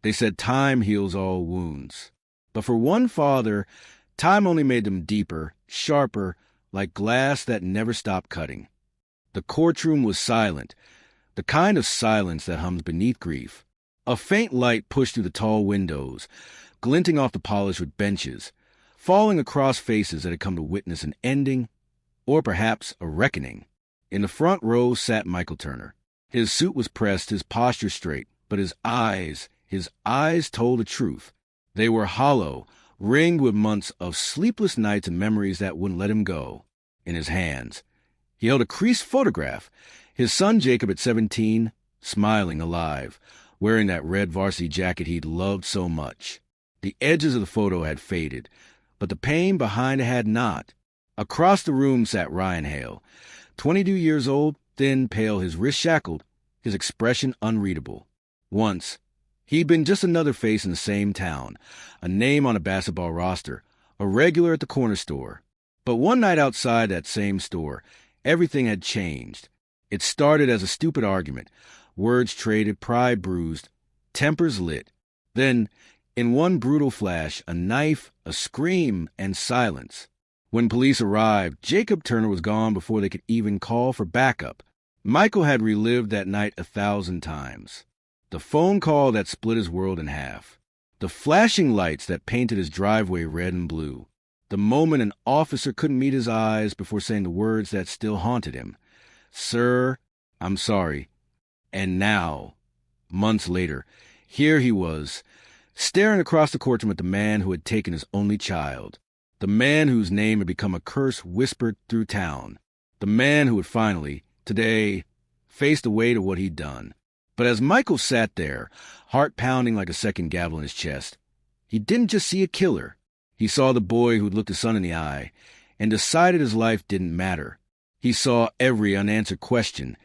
They said time heals all wounds. But for one father, time only made them deeper, sharper, like glass that never stopped cutting. The courtroom was silent, the kind of silence that hums beneath grief. A faint light pushed through the tall windows, glinting off the polished wood benches, falling across faces that had come to witness an ending, or perhaps a reckoning. In the front row sat Michael Turner. His suit was pressed, his posture straight, but his eyes told the truth. They were hollow, ringed with months of sleepless nights and memories that wouldn't let him go. In his hands, he held a creased photograph, his son Jacob at 17, smiling, alive, wearing that red varsity jacket he'd loved so much. The edges of the photo had faded, but the pain behind it had not. Across the room sat Ryan Hale, 22 years old, thin, pale, his wrist shackled, his expression unreadable. Once, he'd been just another face in the same town, a name on a basketball roster, a regular at the corner store. But one night outside that same store, everything had changed. It started as a stupid argument, words traded, pride bruised, tempers lit. Then, in one brutal flash, a knife, a scream, and silence. When police arrived, Jacob Turner was gone before they could even call for backup. Michael had relived that night 1,000 times. The phone call that split his world in half. The flashing lights that painted his driveway red and blue. The moment an officer couldn't meet his eyes before saying the words that still haunted him. "Sir, I'm sorry." And now, months later, here he was, staring across the courtroom at the man who had taken his only child. The man whose name had become a curse whispered through town. The man who had finally, today, faced the weight of what he'd done. But as Michael sat there, heart pounding like a second gavel in his chest, he didn't just see a killer. He saw the boy who'd looked his son in the eye and decided his life didn't matter. He saw every unanswered question,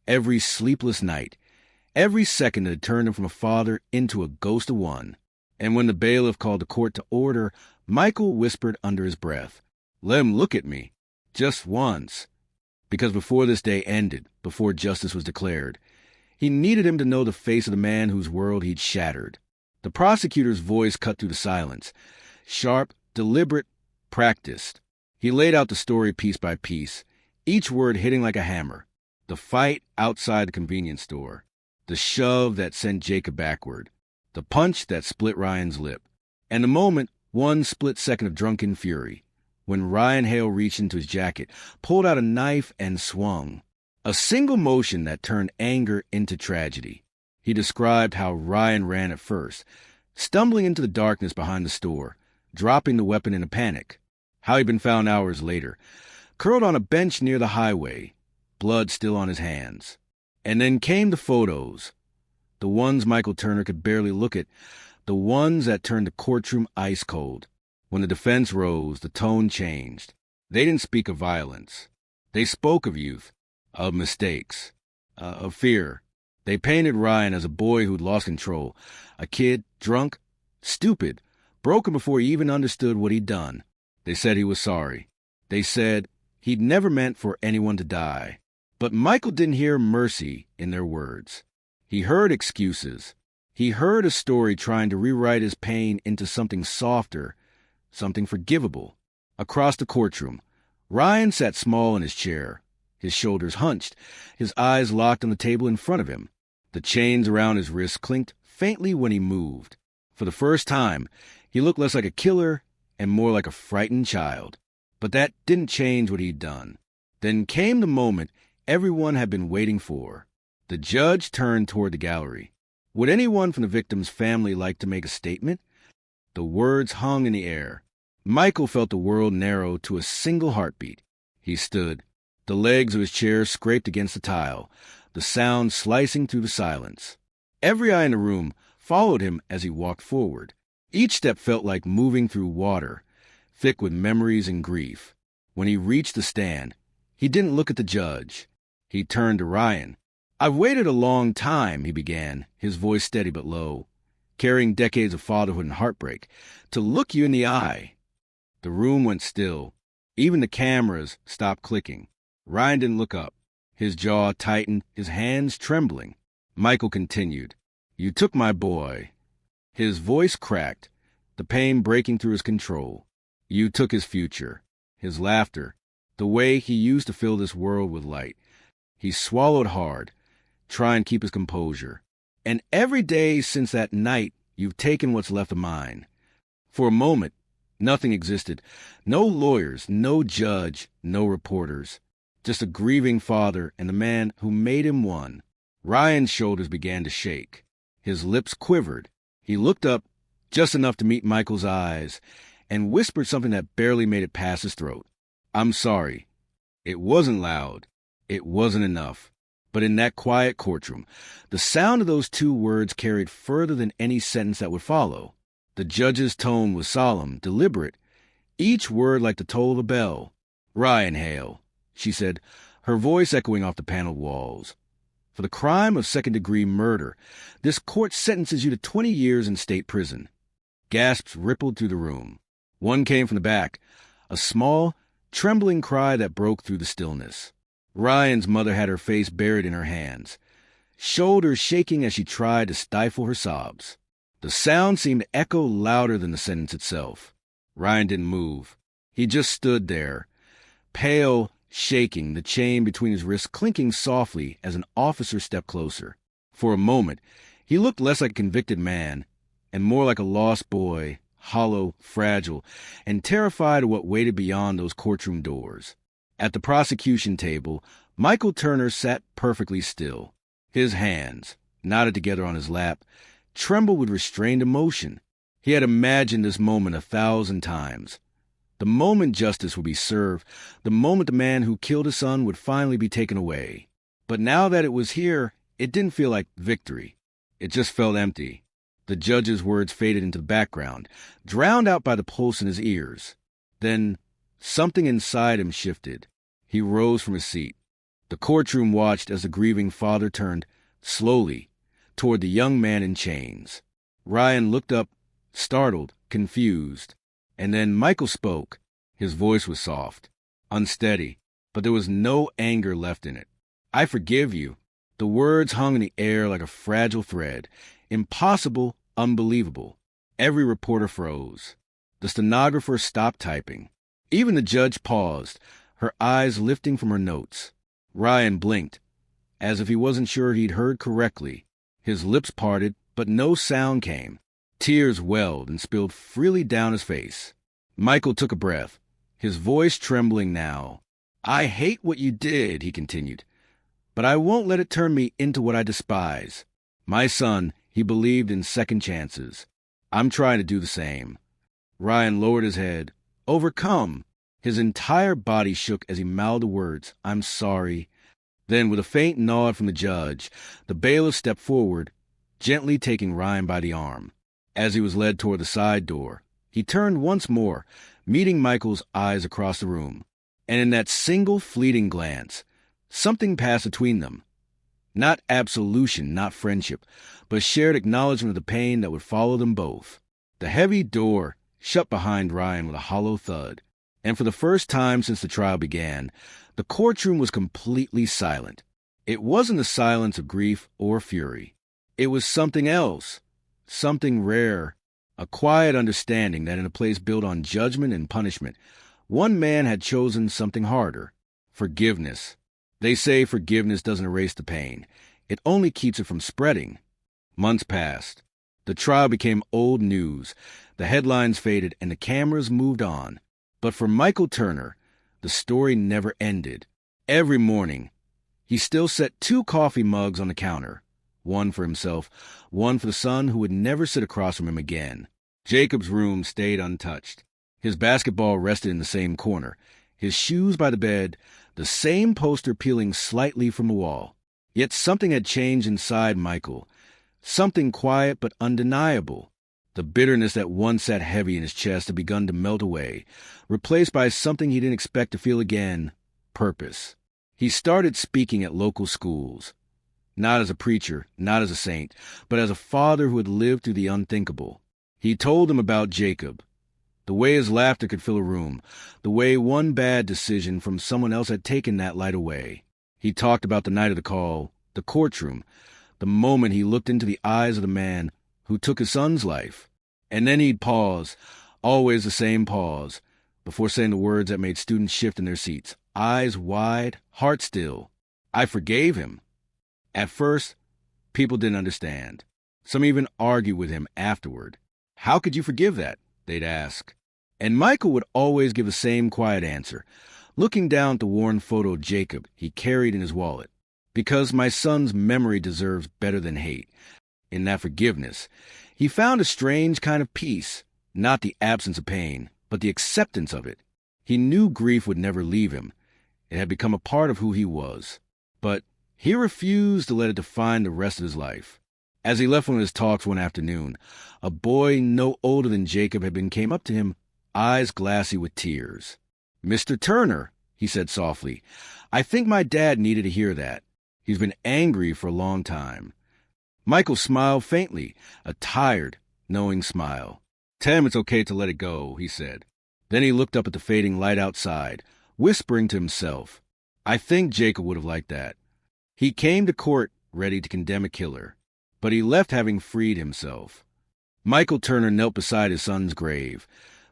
every sleepless night, every second that had turned him from a father into a ghost of one. And when the bailiff called the court to order, Michael whispered under his breath, "Let him look at me, just once." Because before this day ended, before justice was declared, he needed him to know the face of the man whose world he'd shattered. The prosecutor's voice cut through the silence. Sharp, deliberate, practiced. He laid out the story piece by piece, each word hitting like a hammer. The fight outside the convenience store. The shove that sent Jacob backward. The punch that split Ryan's lip. And the moment, one split second of drunken fury, when Ryan Hale reached into his jacket, pulled out a knife, and swung. A single motion that turned anger into tragedy. He described how Ryan ran at first, stumbling into the darkness behind the store, dropping the weapon in a panic. How he'd been found hours later, curled on a bench near the highway, blood still on his hands. And then came the photos. The ones Michael Turner could barely look at, the ones that turned the courtroom ice cold. When the defense rose, the tone changed. They didn't speak of violence. They spoke of youth, of mistakes, of fear. They painted Ryan as a boy who'd lost control, a kid, drunk, stupid, broken before he even understood what he'd done. They said he was sorry. They said he'd never meant for anyone to die. But Michael didn't hear mercy in their words. He heard excuses. He heard a story trying to rewrite his pain into something softer, something forgivable. Across the courtroom, Ryan sat small in his chair, his shoulders hunched, his eyes locked on the table in front of him. The chains around his wrists clinked faintly when he moved. For the first time, he looked less like a killer and more like a frightened child. But that didn't change what he'd done. Then came the moment everyone had been waiting for. The judge turned toward the gallery. Would anyone from the victim's family like to make a statement? The words hung in the air. Michael felt the world narrow to a single heartbeat. He stood. The legs of his chair scraped against the tile, the sound slicing through the silence. Every eye in the room followed him as he walked forward. Each step felt like moving through water, thick with memories and grief. When he reached the stand, he didn't look at the judge. He turned to Ryan. "I've waited a long time," he began, his voice steady but low, carrying decades of fatherhood and heartbreak, "to look you in the eye." The room went still. Even the cameras stopped clicking. Ryan didn't look up. His jaw tightened, his hands trembling. Michael continued, "You took my boy. His voice cracked, the pain breaking through his control. You took his future, his laughter, the way he used to fill this world with light. He swallowed hard, trying to keep his composure. And every day since that night, you've taken what's left of mine. For a moment, nothing existed. No lawyers, no judge, no reporters. Just a grieving father and the man who made him one. Ryan's shoulders began to shake. His lips quivered. He looked up just enough to meet Michael's eyes and whispered something that barely made it past his throat. I'm sorry. It wasn't loud. It wasn't enough. But in that quiet courtroom, the sound of those two words carried further than any sentence that would follow. The judge's tone was solemn, deliberate, each word like the toll of a bell. Ryan Hale, she said, her voice echoing off the paneled walls. For the crime of second-degree murder, this court sentences you to 20 years in state prison. Gasps rippled through the room. One came from the back, a small, trembling cry that broke through the stillness. Ryan's mother had her face buried in her hands, shoulders shaking as she tried to stifle her sobs. The sound seemed to echo louder than the sentence itself. Ryan didn't move. He just stood there, pale, shaking, the chain between his wrists clinking softly as an officer stepped closer. For a moment, he looked less like a convicted man and more like a lost boy, hollow, fragile, and terrified of what waited beyond those courtroom doors. At the prosecution table, Michael Turner sat perfectly still. His hands, knotted together on his lap, trembled with restrained emotion. He had imagined this moment 1,000 times. The moment justice would be served, the moment the man who killed his son would finally be taken away. But now that it was here, it didn't feel like victory. It just felt empty. The judge's words faded into the background, drowned out by the pulse in his ears. Then something inside him shifted. He rose from his seat. The courtroom watched as the grieving father turned, slowly, toward the young man in chains. Ryan looked up, startled, confused. And then Michael spoke. His voice was soft, unsteady, but there was no anger left in it. I forgive you. The words hung in the air like a fragile thread. Impossible, unbelievable. Every reporter froze. The stenographer stopped typing. Even the judge paused, her eyes lifting from her notes. Ryan blinked, as if he wasn't sure he'd heard correctly. His lips parted, but no sound came. Tears welled and spilled freely down his face. Michael took a breath, his voice trembling now. I hate what you did, he continued, but I won't let it turn me into what I despise. My son, he believed in second chances. I'm trying to do the same. Ryan lowered his head, overcome. His entire body shook as he mouthed the words, I'm sorry. Then, with a faint nod from the judge, the bailiff stepped forward, gently taking Ryan by the arm. As he was led toward the side door, he turned once more, meeting Michael's eyes across the room. And in that single fleeting glance, something passed between them. Not absolution, not friendship, but shared acknowledgement of the pain that would follow them both. The heavy door shut behind Ryan with a hollow thud. And for the first time since the trial began, the courtroom was completely silent. It wasn't the silence of grief or fury. It was something else. Something rare, a quiet understanding that in a place built on judgment and punishment, one man had chosen something harder, forgiveness. They say forgiveness doesn't erase the pain. It only keeps it from spreading. Months passed. The trial became old news. The headlines faded and the cameras moved on. But for Michael Turner, the story never ended. Every morning, he still set 2 coffee mugs on the counter. One for himself, one for the son who would never sit across from him again. Jacob's room stayed untouched. His basketball rested in the same corner, his shoes by the bed, the same poster peeling slightly from the wall. Yet something had changed inside Michael, something quiet but undeniable. The bitterness that once sat heavy in his chest had begun to melt away, replaced by something he didn't expect to feel again, purpose. He started speaking at local schools. Not as a preacher, not as a saint, but as a father who had lived through the unthinkable. He told them about Jacob, the way his laughter could fill a room, the way one bad decision from someone else had taken that light away. He talked about the night of the call, the courtroom, the moment he looked into the eyes of the man who took his son's life. And then he'd pause, always the same pause, before saying the words that made students shift in their seats, eyes wide, heart still. I forgave him. At first, people didn't understand. Some even argued with him afterward. How could you forgive that? They'd ask. And Michael would always give the same quiet answer, looking down at the worn photo of Jacob he carried in his wallet. Because my son's memory deserves better than hate. In that forgiveness, he found a strange kind of peace, not the absence of pain, but the acceptance of it. He knew grief would never leave him. It had become a part of who he was. But he refused to let it define the rest of his life. As he left one of his talks one afternoon, a boy no older than Jacob came up to him, eyes glassy with tears. "Mr. Turner," he said softly, "I think my dad needed to hear that. He's been angry for a long time." Michael smiled faintly, a tired, knowing smile. "Tell him it's okay to let it go," he said. Then he looked up at the fading light outside, whispering to himself, "I think Jacob would have liked that." He came to court ready to condemn a killer, but he left having freed himself. Michael Turner knelt beside his son's grave,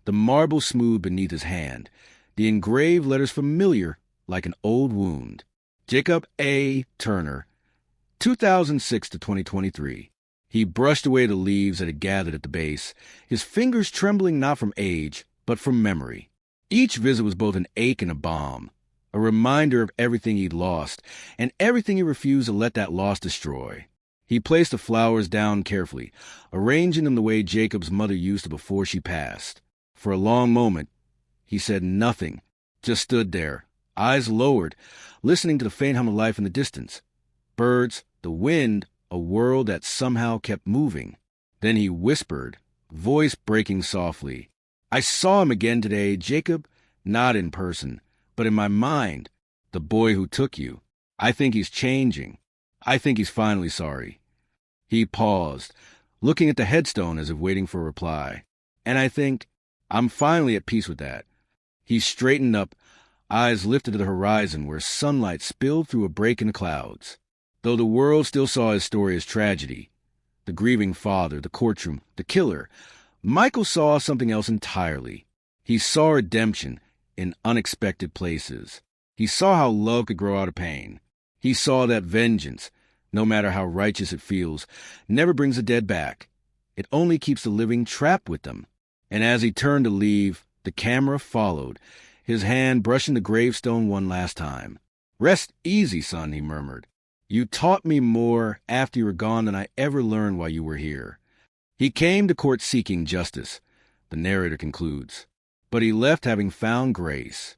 the marble smooth beneath his hand, the engraved letters familiar like an old wound. Jacob A. Turner, 2006 to 2023. He brushed away the leaves that had gathered at the base, his fingers trembling not from age, but from memory. Each visit was both an ache and a balm, a reminder of everything he'd lost, and everything he refused to let that loss destroy. He placed the flowers down carefully, arranging them the way Jacob's mother used to before she passed. For a long moment, he said nothing, just stood there, eyes lowered, listening to the faint hum of life in the distance. Birds, the wind, a world that somehow kept moving. Then he whispered, voice breaking softly, "I saw him again today, Jacob, not in person, but in my mind, the boy who took you. I think he's changing. I think he's finally sorry." He paused, looking at the headstone as if waiting for a reply. "And I think I'm finally at peace with that." He straightened up, eyes lifted to the horizon where sunlight spilled through a break in the clouds. Though the world still saw his story as tragedy, the grieving father, the courtroom, the killer, Michael saw something else entirely. He saw redemption in unexpected places. He saw how love could grow out of pain. He saw that vengeance, no matter how righteous it feels, never brings the dead back. It only keeps the living trapped with them. And as he turned to leave, the camera followed, his hand brushing the gravestone one last time. "Rest easy, son," he murmured. "You taught me more after you were gone than I ever learned while you were here." He came to court seeking justice, the narrator concludes, but he left having found grace.